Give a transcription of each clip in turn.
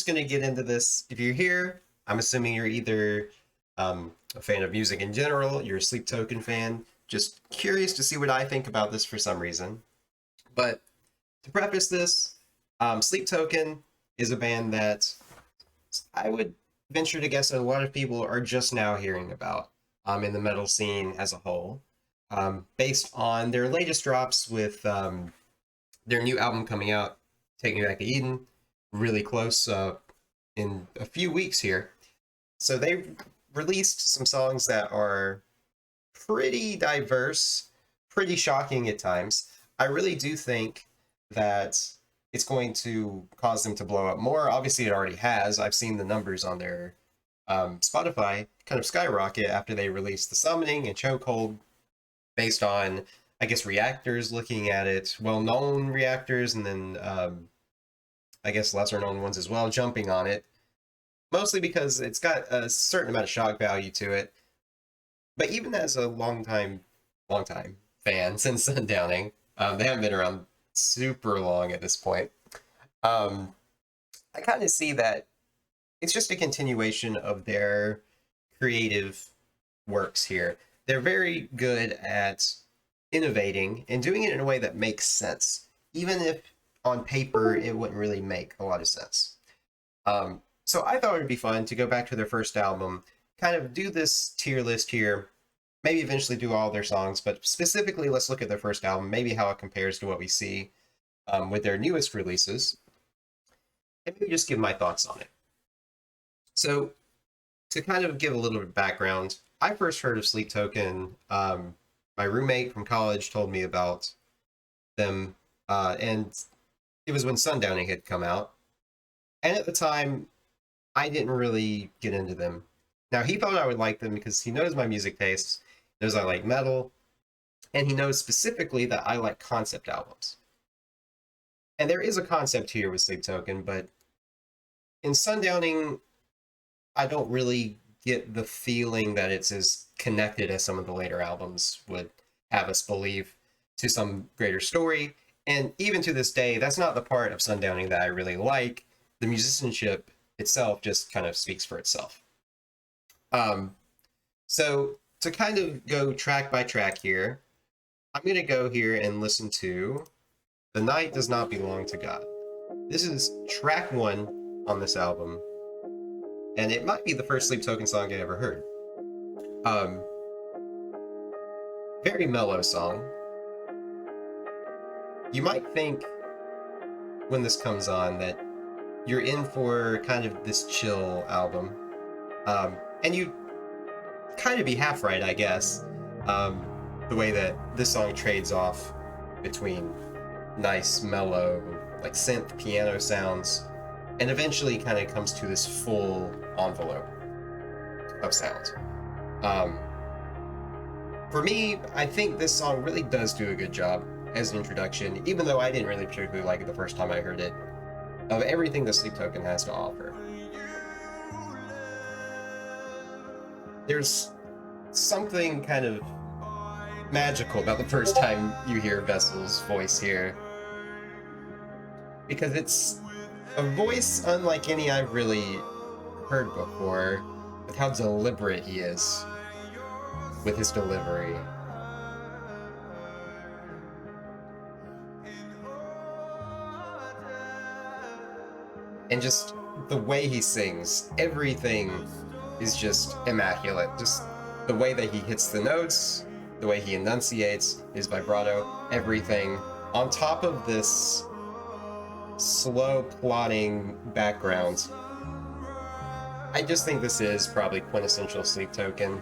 just going to get into this. If you're here, I'm assuming you're either a fan of music in general, you're a Sleep Token fan, just curious to see what I think about this for some reason. But to preface this, Sleep Token is a band that I would venture to guess that a lot of people are just now hearing about in the metal scene as a whole, based on their latest drops with their new album coming out, Take Me Back to Eden, really close in a few weeks here. So they released some songs that are pretty diverse, pretty shocking at times. I really do think that it's going to cause them to blow up more. Obviously, it already has. I've seen the numbers on their Spotify kind of skyrocket after they released The Summoning and Chokehold, based on, I guess, reactors looking at it, well-known reactors, and then I guess lesser-known ones as well, jumping on it. Mostly because it's got a certain amount of shock value to it. But even as a long time fan since Sundowning, they haven't been around super long at this point. I kind of see that it's just a continuation of their creative works here. They're very good at innovating and doing it in a way that makes sense, even if on paper it wouldn't really make a lot of sense. So I thought it would be fun to go back to their first album, kind of do this tier list here, maybe eventually do all their songs, but specifically let's look at their first album, maybe how it compares to what we see with their newest releases, and maybe just give my thoughts on it. So to kind of give a little bit of background, I first heard of Sleep Token. My roommate from college told me about them, and it was when Sundowning had come out. And at the time, I didn't really get into them. Now, he thought I would like them because he knows my music tastes, knows I like metal, and he knows specifically that I like concept albums. And there is a concept here with Sleep Token, but in Sundowning, I don't really get the feeling that it's as connected as some of the later albums would have us believe to some greater story. And even to this day, that's not the part of Sundowning that I really like. The musicianship itself just kind of speaks for itself. So to kind of go track by track here, I'm going to go here and listen to The Night Does Not Belong to God. This is track 1 on this album, and it might be the first Sleep Token song I ever heard. Very mellow song. You might think when this comes on that you're in for kind of this chill album, and you kind of be half right, I guess. The way that this song trades off between nice, mellow, like synth piano sounds, and eventually kind of comes to this full envelope of sound. For me, I think this song really does do a good job as an introduction, even though I didn't really particularly like it the first time I heard it, of everything that Sleep Token has to offer. There's something kind of magical about the first time you hear Vessel's voice here, because it's a voice unlike any I've really heard before, with how deliberate he is with his delivery. And just the way he sings, everything is just immaculate. Just the way that he hits the notes, the way he enunciates, his vibrato, everything, on top of this slow, plodding background. I just think this is probably quintessential Sleep Token.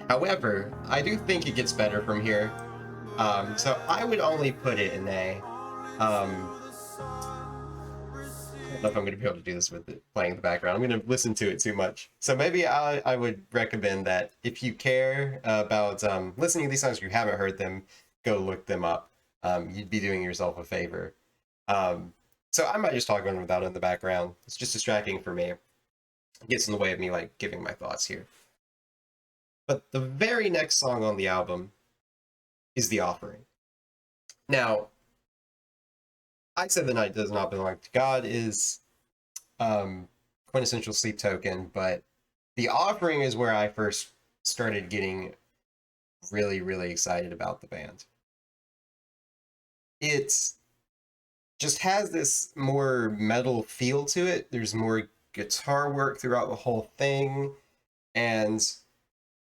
However, I do think it gets better from here. So I would only put it in A. I don't know if I'm going to be able to do this with it playing in the background. I'm going to listen to it too much. So maybe I would recommend that if you care about listening to these songs, if you haven't heard them, go look them up. You'd be doing yourself a favor. So I might just talk about them without it in the background. It's just distracting for me. It gets in the way of me like giving my thoughts here. But the very next song on the album is The Offering. Now, I Said the Night Does Not Belong to God is quintessential sleep token, but the offering is where I first started getting really, really excited about the band. It just has this more metal feel to it. There's more guitar work throughout the whole thing, and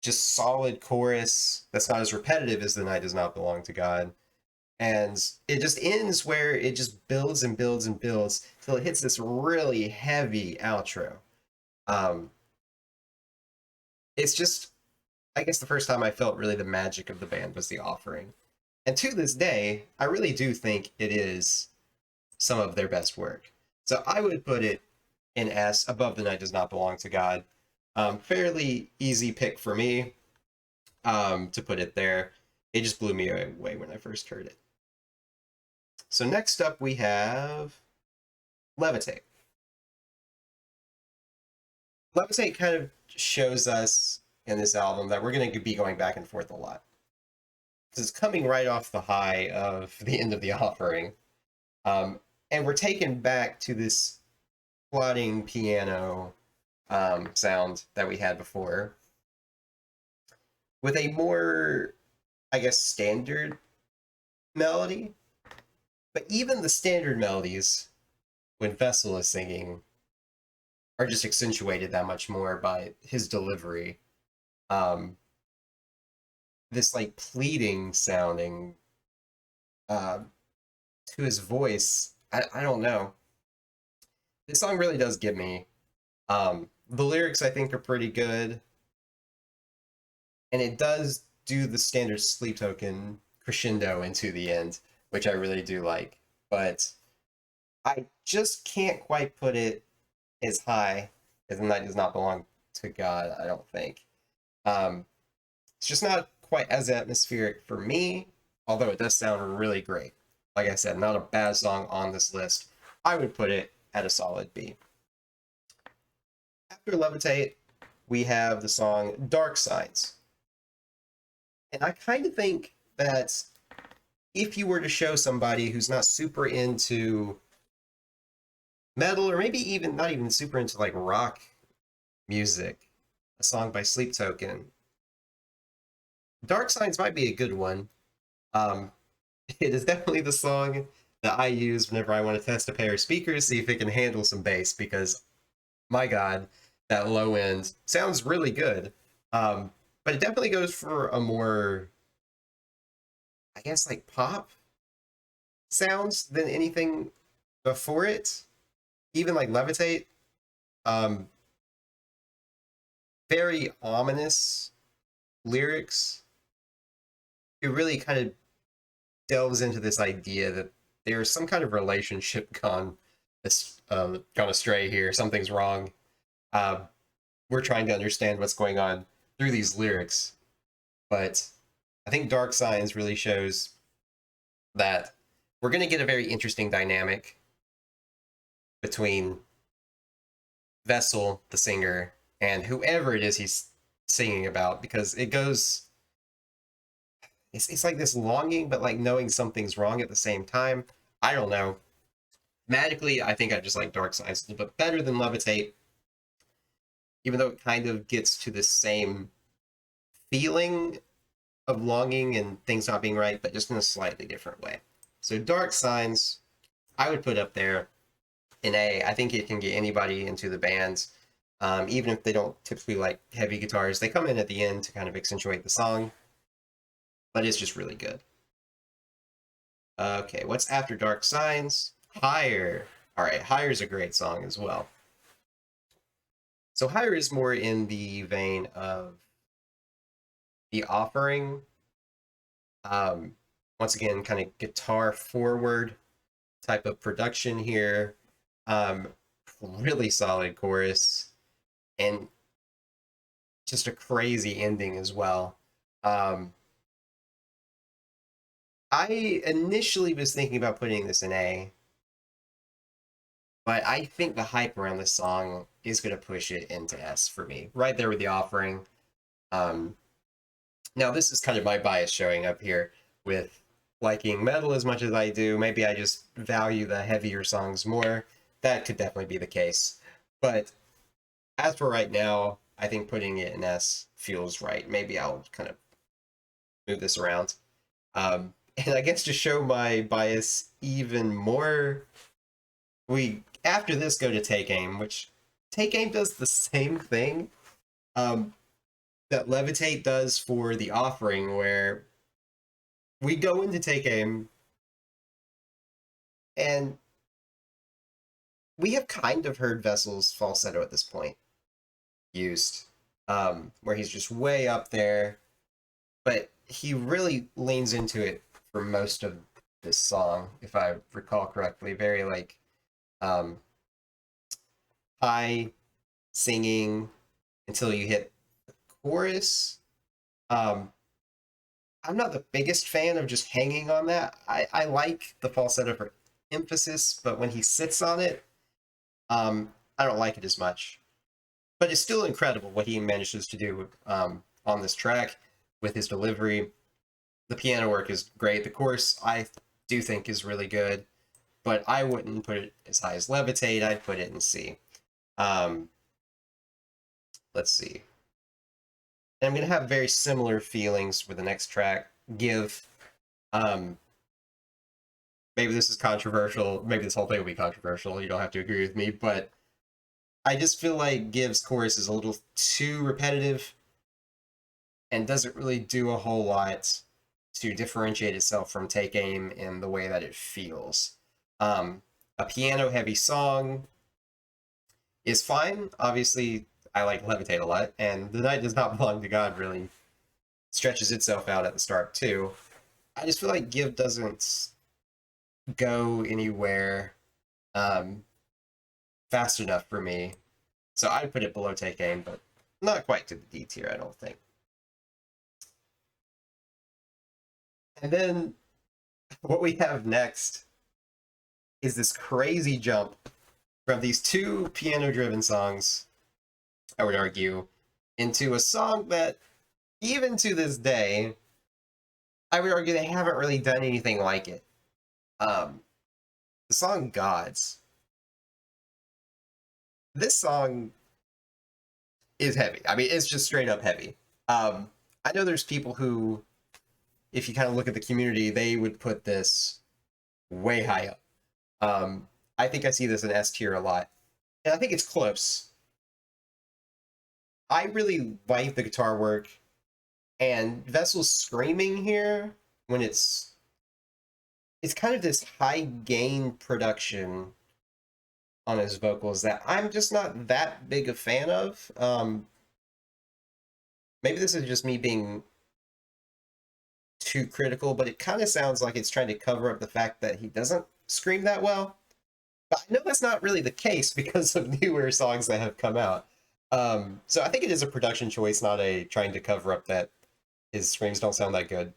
just solid chorus that's not as repetitive as The Night Does Not Belong to God. And it just ends where it just builds and builds and builds till it hits this really heavy outro. Um, it's just, I guess the first time I felt really the magic of the band was the offering. And to this day, I really do think it is some of their best work. So I would put it in S, above The Night Does Not Belong to God. Fairly easy pick for me to put it there. It just blew me away when I first heard it. So next up we have Levitate. Levitate kind of shows us in this album that we're going to be going back and forth a lot. Because it's coming right off the high of the end of the offering. And we're taken back to this plodding piano sound that we had before with a more, I guess, standard melody. But even the standard melodies, when Vessel is singing, are just accentuated that much more by his delivery. This like pleading sounding to his voice. I don't know. This song really does get me. The lyrics I think are pretty good, and it does do the standard sleep token crescendo into the end, which I really do like. But I just can't quite put it as high as The Night Does Not Belong to God, I don't think. It's just not quite as atmospheric for me, although it does sound really great. Like I said, not a bad song on this list. I would put it at a solid B. After Levitate, we have the song Dark Signs. And I kind of think that if you were to show somebody who's not super into metal, or maybe even not even super into like rock music, a song by Sleep Token, Dark Signs might be a good one. It is definitely the song that I use whenever I want to test a pair of speakers, see if it can handle some bass, because my God, that low end sounds really good. But it definitely goes for a more, I guess, like pop sounds than anything before it. Even like Levitate, um, very ominous lyrics. It really kind of delves into this idea that there's some kind of relationship gone astray here. Something's wrong. We're trying to understand what's going on through these lyrics, but I think Dark Signs really shows that we're going to get a very interesting dynamic between Vessel, the singer, and whoever it is he's singing about, because it goes, it's like this longing, but like knowing something's wrong at the same time. I don't know. Thematically, I think I just like Dark Signs a little bit better than Levitate, even though it kind of gets to the same feeling of longing and things not being right, but just in a slightly different way. So Dark Signs, I would put up there in A. I think it can get anybody into the band, even if they don't typically like heavy guitars. They come in at the end to kind of accentuate the song, but it's just really good. Okay, what's after Dark Signs? Higher. All right, Higher is a great song as well. So Higher is more in the vein of The Offering. Once again, kind of guitar forward type of production here. Really solid chorus, and just a crazy ending as well. I initially was thinking about putting this in A, but I think the hype around this song is going to push it into S for me, right there with The Offering. Now, this is kind of my bias showing up here with liking metal as much as I do. Maybe I just value the heavier songs more. That could definitely be the case. But as for right now, I think putting it in S feels right. Maybe I'll kind of move this around. And I guess to show my bias even more, we after this go to Take Aim, which Take Aim does the same thing um, that Levitate does for the Offering, where we go into Take Aim and we have kind of heard Vessel's falsetto at this point used, where he's just way up there, but he really leans into it for most of this song, if I recall correctly. Very like um, high singing until you hit the chorus. Um, I'm not the biggest fan of just hanging on that. I like the falsetto for emphasis, but when he sits on it, I don't like it as much. But it's still incredible what he manages to do on this track with his delivery. The piano work is great. The chorus, I do think, is really good, but I wouldn't put it as high as Levitate. I'd put it in C. Um, let's see. And I'm going to have very similar feelings with the next track, Give. Um, maybe this is controversial. Maybe this whole thing will be controversial. You don't have to agree with me, but I just feel like Give's chorus is a little too repetitive and doesn't really do a whole lot to differentiate itself from Take Aim in the way that it feels. A piano heavy song is fine. Obviously, I like Levitate a lot, and The Night Does Not Belong to God really stretches itself out at the start, too. I just feel like Give doesn't go anywhere um, fast enough for me. So I'd put it below Take Aim, but not quite to the D tier, I don't think. And then what we have next is this crazy jump from these two piano-driven songs, I would argue, into a song that, even to this day, I would argue they haven't really done anything like it. The song Gods. This song is heavy. I mean, it's just straight up heavy. I know there's people who, if you kind of look at the community, they would put this way high up. I think I see this in S tier a lot, and I think it's close. I really like the guitar work, and Vessel's screaming here when it's kind of this high gain production on his vocals that I'm just not that big a fan of. Maybe this is just me being too critical, but it kind of sounds like it's trying to cover up the fact that he doesn't scream that well. But I know that's not really the case because of newer songs that have come out. So I think it is a production choice, not a trying to cover up that his screams don't sound that good.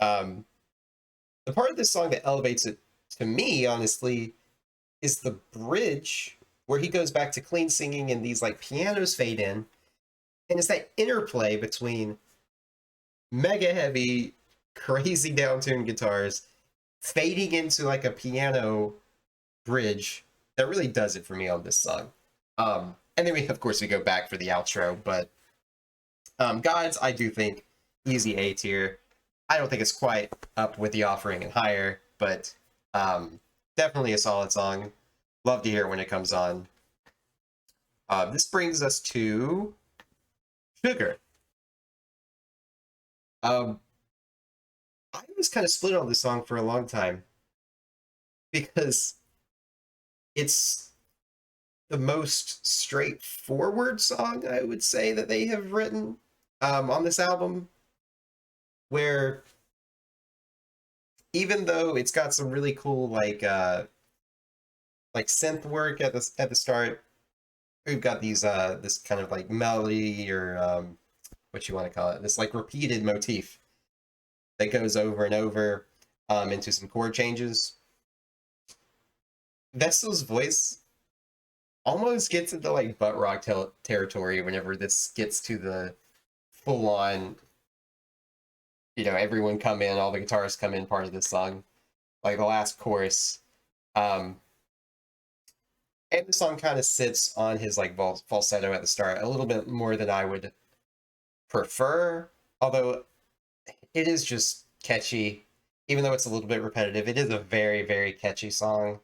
Um, the part of this song that elevates it to me, honestly, is the bridge where he goes back to clean singing and these like pianos fade in. And it's that interplay between mega heavy, crazy downtuned guitars fading into like a piano bridge that really does it for me on this song. And then of course we go back for the outro, but Gods, I do think easy A tier. I don't think it's quite up with the Offering and higher, but definitely a solid song. Love to hear it when it comes on. This brings us to Sugar. I was kind of split on this song for a long time because it's the most straightforward song I would say that they have written on this album, where even though it's got some really cool like synth work at the start, we've got these this kind of like melody or what you want to call it, this like repeated motif that goes over and over into some chord changes. Vessel's voice almost gets into like butt rock territory whenever this gets to the full on, everyone come in, all the guitarists come in part of this song, like the last chorus. And the song kind of sits on his like falsetto at the start a little bit more than I would prefer. Although it is just catchy, even though it's a little bit repetitive. It is a very, very catchy song.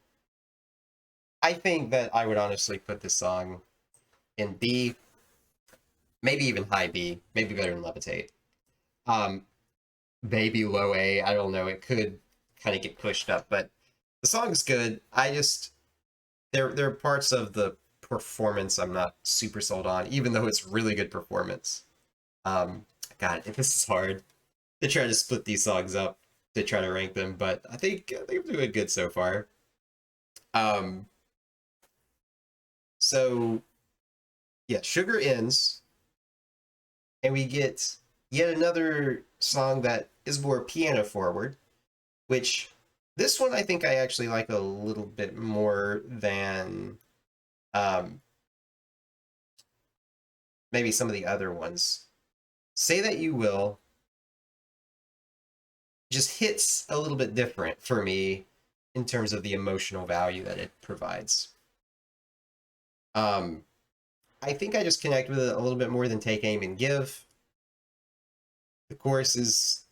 I think that I would honestly put this song in B, maybe even high B, maybe better than Levitate. Um, maybe low A. I don't know. It could kind of get pushed up, but the song's good. I just there are parts of the performance I'm not super sold on, even though it's really good performance. Um, God, this is hard to try to split these songs up to try to rank them, but I think I'm doing good so far. Um, so yeah, Sugar ends, and we get yet another song that is more piano forward, which this one I think I actually like a little bit more than um, maybe some of the other ones. Say That You Will just hits a little bit different for me in terms of the emotional value that it provides. Um, I think I just connect with it a little bit more than Take Aim and Give. The chorus is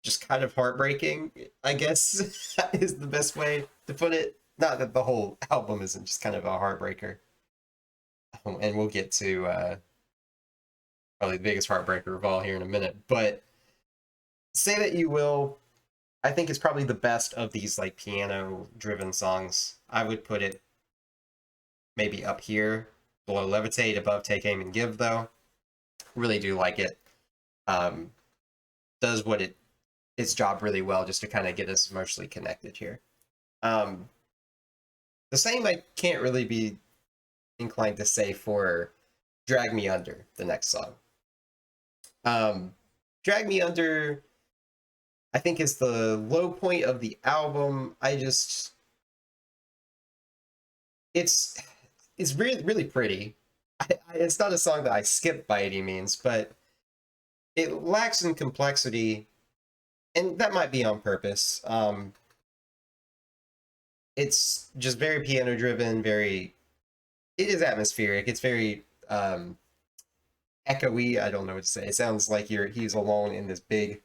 just kind of heartbreaking, I guess, is the best way to put it. Not that the whole album isn't just kind of a heartbreaker. And we'll get to probably the biggest heartbreaker of all here in a minute. But Say That You Will, I think is probably the best of these like piano driven songs. I would put it maybe up here, below Levitate, above Take Aim and Give, though. Really do like it. Um, does what its job really well just to kind of get us emotionally connected here. Um, the same I can't really be inclined to say for Drag Me Under, the next song. Um, Drag Me Under, I think, is the low point of the album. It's it's really really pretty. It's not a song that I skip by any means, but it lacks in complexity, and that might be on purpose. It's just very piano driven, very. It is atmospheric. It's very echoey. I don't know what to say. It sounds like he's alone in this big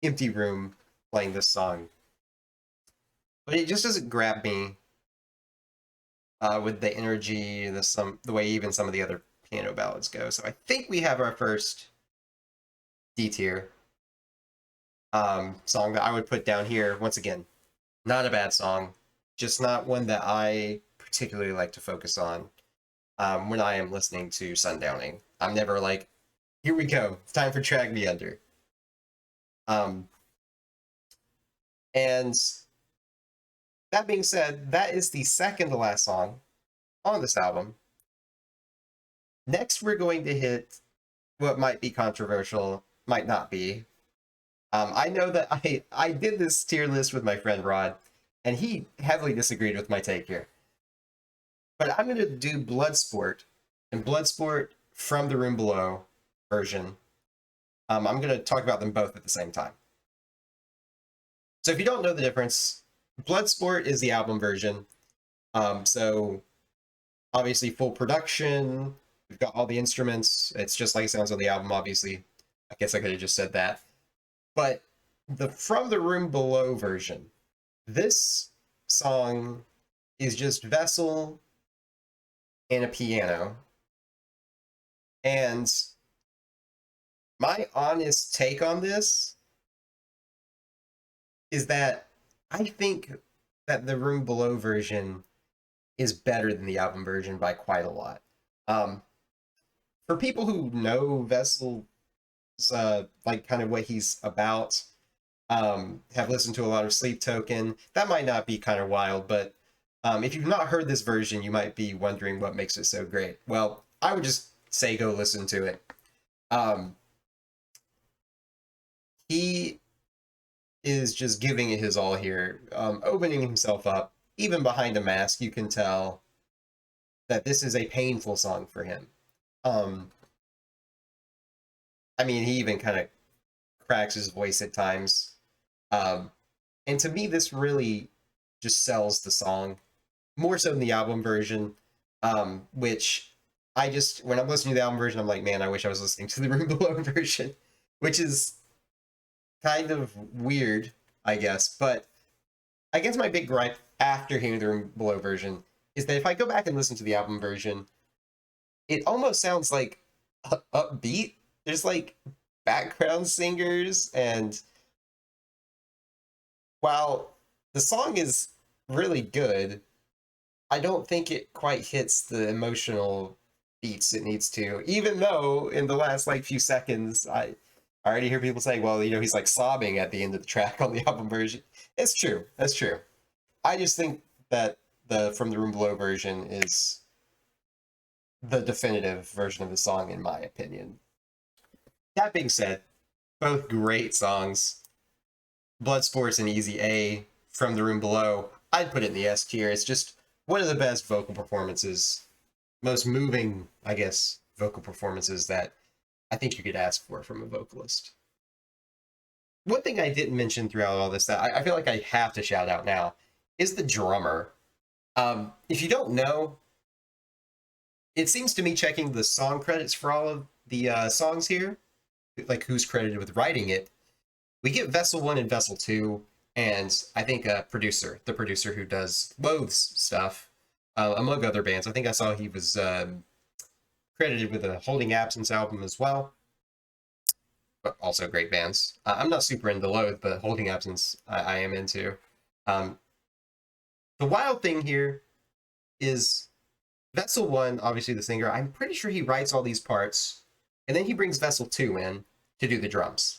empty room playing this song, but it just doesn't grab me with the energy, the way even some of the other piano ballads go. So I think we have our first D tier song that I would put down here. Once again, not a bad song, just not one that I particularly like to focus on when I am listening to Sundowning. I'm never like, here we go, it's time for Drag Me Under. Um, and that being said, that is the second to last song on this album. Next, we're going to hit what might be controversial, might not be. I know that I did this tier list with my friend Rod, and he heavily disagreed with my take here. But I'm going to do Bloodsport and Bloodsport from the Room Below version. I'm going to talk about them both at the same time. So if you don't know the difference, Bloodsport is the album version. So obviously full production. We've got all the instruments. It's just like it sounds on the album, obviously. I guess I could have just said that. But the From the Room Below version, this song is just Vessel and a piano. And my honest take on this is that I think that the Room Below version is better than the album version by quite a lot. For people who know Vessel's like kind of what he's about, have listened to a lot of Sleep Token, that might not be kind of wild, but if you've not heard this version, you might be wondering what makes it so great. Well, I would just say go listen to it. He is just giving it his all here, opening himself up. Even behind a mask, you can tell that this is a painful song for him. I mean, he even kind of cracks his voice at times. And to me, this really just sells the song. more so than the album version, which I just, when I'm listening to the album version, I'm like, man, I wish I was listening to the Room Below version, which is kind of weird, I guess. But I guess my big gripe after hearing the Room Below version is that if I go back and listen to the album version, it almost sounds like upbeat. There's like background singers, and while the song is really good, I don't think it quite hits the emotional beats it needs to. Even though in the last like few seconds, I already hear people saying, "Well, he's like sobbing at the end of the track on the album version." It's true. That's true. I just think that the From the Room Below version is the definitive version of the song, in my opinion. That being said, both great songs. Bloodsport's an easy A. From the Room Below, I'd put it in the S tier. It's just one of the best vocal performances, most moving, I guess, vocal performances that I think you could ask for from a vocalist. One thing I didn't mention throughout all this that I feel like I have to shout out now is the drummer. If you don't know, it seems to me checking the song credits for all of the songs here, like who's credited with writing it, we get Vessel 1 and Vessel 2, and I think the producer who does Loath's stuff, among other bands. I think I saw he was credited with a Holding Absence album as well, but also great bands. I'm not super into Loath, but Holding Absence I am into. Um, the wild thing here is Vessel 1, obviously the singer, I'm pretty sure he writes all these parts, and then he brings Vessel 2 in to do the drums.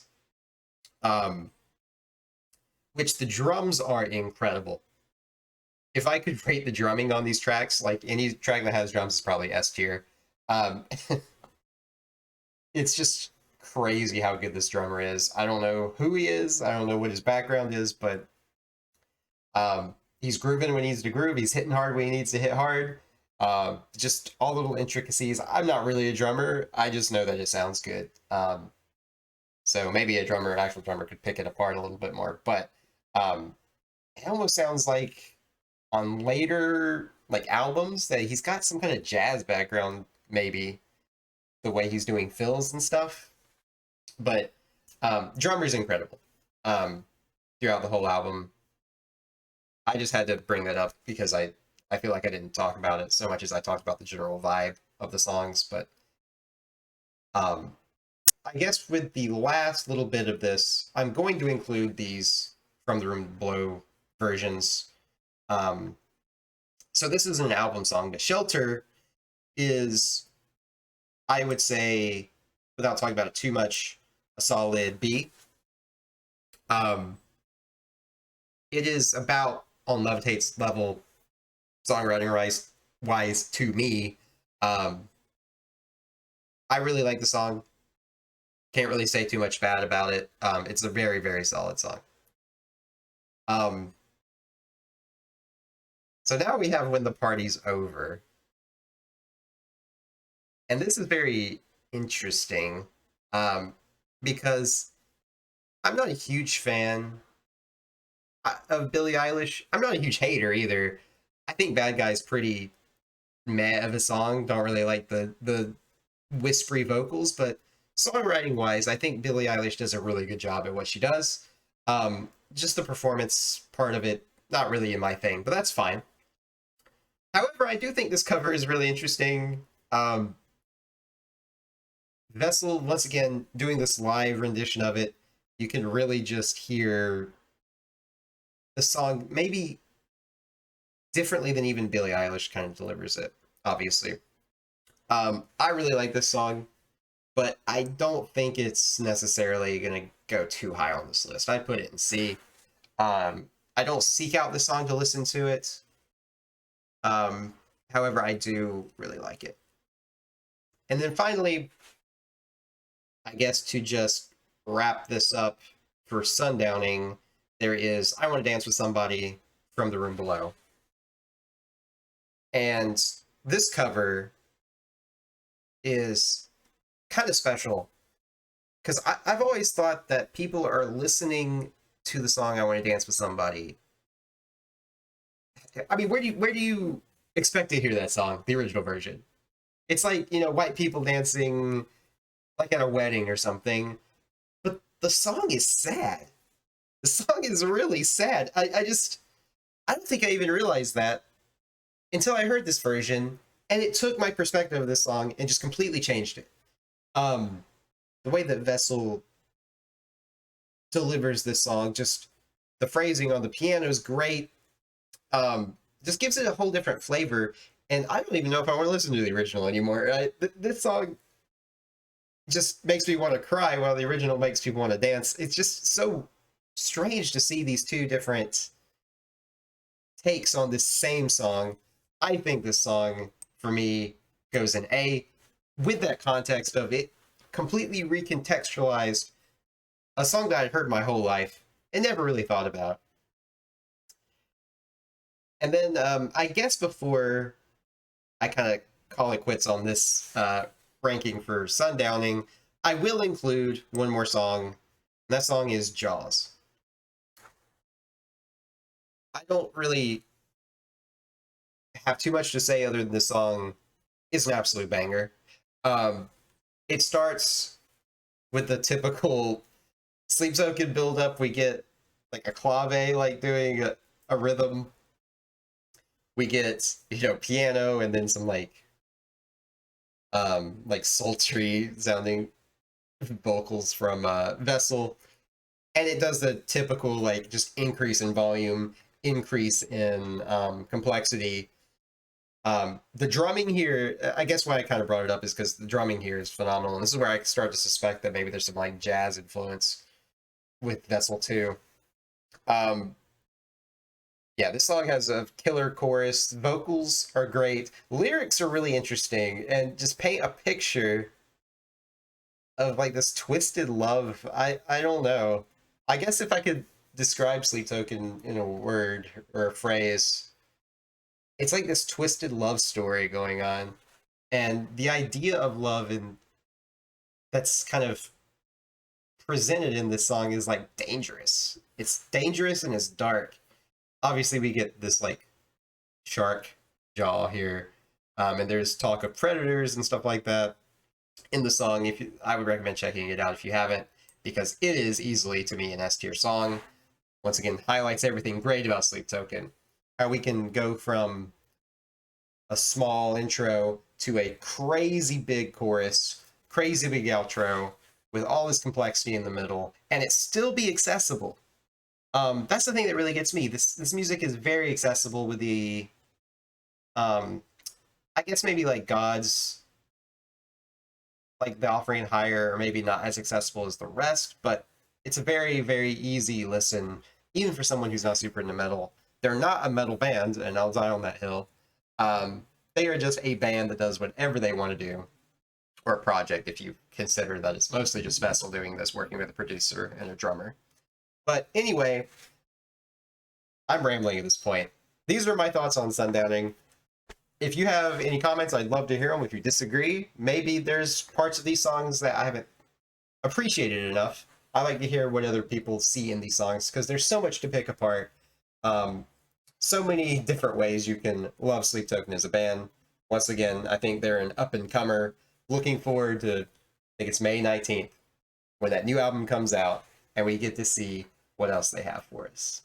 Which the drums are incredible. If I could rate the drumming on these tracks, like any track that has drums is probably S tier. Um, it's just crazy how good this drummer is. I don't know who he is. I don't know what his background is, but he's grooving when he needs to groove. He's hitting hard when he needs to hit hard. Just all little intricacies. I'm not really a drummer. I just know that it sounds good. So maybe a drummer, an actual drummer, could pick it apart a little bit more. But it almost sounds like on later like albums that he's got some kind of jazz background, maybe the way he's doing fills and stuff. But drummer's incredible throughout the whole album. I just had to bring that up because I feel like I didn't talk about it so much as I talked about the general vibe of the songs. But I guess with the last little bit of this, I'm going to include these From the Room Below versions. So this is an album song, but Shelter is, I would say, without talking about it too much, a solid B. It is about on Levitate's level, songwriting wise to me. I really like the song. Can't really say too much bad about it. It's a very, very solid song. So now we have When the Party's Over. And this is very interesting because I'm not a huge fan of Billie Eilish. I'm not a huge hater either. I think Bad Guy's pretty meh of a song. Don't really like the whispery vocals, but songwriting wise, I think Billie Eilish does a really good job at what she does. Just the performance part of it, not really in my thing, but that's fine. However, I do think this cover is really interesting. Vessel, once again, doing this live rendition of it, you can really just hear the song maybe differently than even Billie Eilish kind of delivers it, obviously. I really like this song, but I don't think it's necessarily going to go too high on this list. I'd put it in C. I don't seek out this song to listen to it. However, I do really like it. And then finally, I guess to just wrap this up for Sundowning, there is I Want to Dance with Somebody From the Room Below. And this cover is kind of special because I've always thought that people are listening to the song I Want to Dance with Somebody I mean, where do you expect to hear that song, the original version? It's like, white people dancing like at a wedding or something. But the song is sad. The song is really sad. I don't think I even realized that until I heard this version, and it took my perspective of this song and just completely changed it. Um, the way that Vessel delivers this song, just the phrasing on the piano is great. Just gives it a whole different flavor. And I don't even know if I want to listen to the original anymore. This song just makes me want to cry while the original makes people want to dance. It's just so strange to see these two different takes on this same song. I think this song, for me, goes in A, with that context of it completely recontextualized a song that I'd heard my whole life and never really thought about. And then I guess before I kind of call it quits on this ranking for Sundowning, I will include one more song. And that song is Jaws. I don't really have too much to say other than this song is an absolute banger. Um, it starts with the typical Sleep Token build up. We get like a clave, like doing a rhythm. We get, piano and then some like sultry sounding vocals from Vessel. And it does the typical like just increase in volume, increase in complexity. The drumming here, I guess why I kind of brought it up is because the drumming here is phenomenal. And this is where I start to suspect that maybe there's some like jazz influence with Vessel too. Yeah, this song has a killer chorus. Vocals are great. Lyrics are really interesting and just paint a picture of like this twisted love. I don't know. I guess if I could describe Sleep Token in a word or a phrase, it's like this twisted love story going on. And the idea of love and that's kind of presented in this song is like dangerous. It's dangerous and it's dark. Obviously we get this like shark jaw here, and there's talk of predators and stuff like that in the song. I would recommend checking it out if you haven't, because it is easily to me an S tier song. Once again, highlights everything great about Sleep Token. How we can go from a small intro to a crazy big chorus, crazy big outro with all this complexity in the middle, and it still be accessible. That's the thing that really gets me. This music is very accessible with the, I guess maybe like God's, like the Offering Higher, or maybe not as accessible as the rest, but it's a very, very easy listen, even for someone who's not super into metal. They're not a metal band, and I'll die on that hill. They are just a band that does whatever they want to do, or a project if you consider that it's mostly just Vessel doing this, working with a producer and a drummer. But anyway, I'm rambling at this point. These are my thoughts on Sundowning. If you have any comments, I'd love to hear them. If you disagree, maybe there's parts of these songs that I haven't appreciated enough. I like to hear what other people see in these songs, because there's so much to pick apart. So many different ways you can love Sleep Token as a band. Once again, I think they're an up-and-comer. Looking forward to, I think it's May 19th, when that new album comes out, and we get to see what else they have for us.